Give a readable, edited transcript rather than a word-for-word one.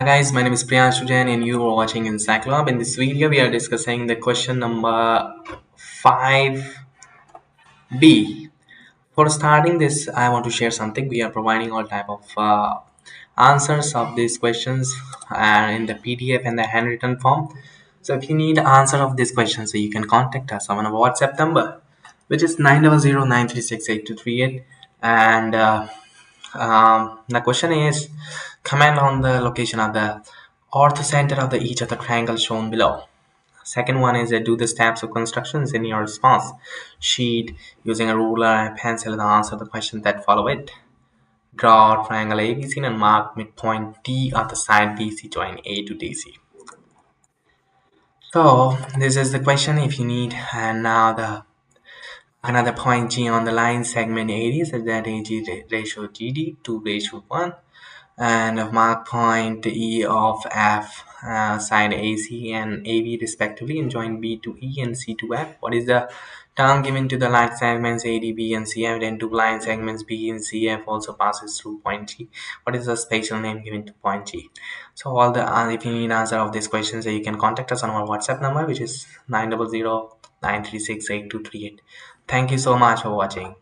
Hi guys, my name is Priyanshu Jain and you are watching Encyclopedia. In this video, we are discussing the question number 5B. For starting this, I want to share something. We are providing all type of answers of these questions in the PDF and the handwritten form. So if you need answer of this question, so you can contact us on our WhatsApp number, which is 9009368 and the question is comment on the location of the orthocenter of the each of the triangle shown below. Second one is do the steps of constructions in your response sheet using a ruler and pencil and answer the questions that follow it. Draw triangle ABC and mark midpoint D of the side BC join A to DC. So this is the question if you need, and now the another point G on the line segment AD such that AG ratio GD 2 ratio 1 and a mark point E of F side AC and AV respectively and join B to E and C to F. What is the term given to the line segments AD, B and CF, then two line segments B and CF also passes through point G? What is the spatial name given to point G? So all the if you need answer of these questions, you can contact us on our WhatsApp number, which is 900 936 8238. Thank you so much for watching.